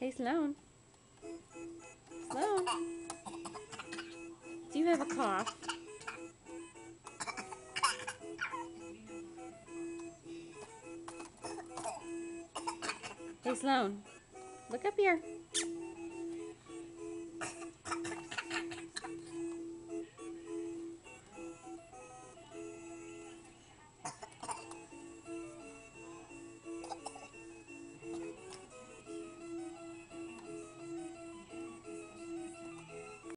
Hey, Sloan. Sloan, do you have a cough? Hey, Sloan, look up here.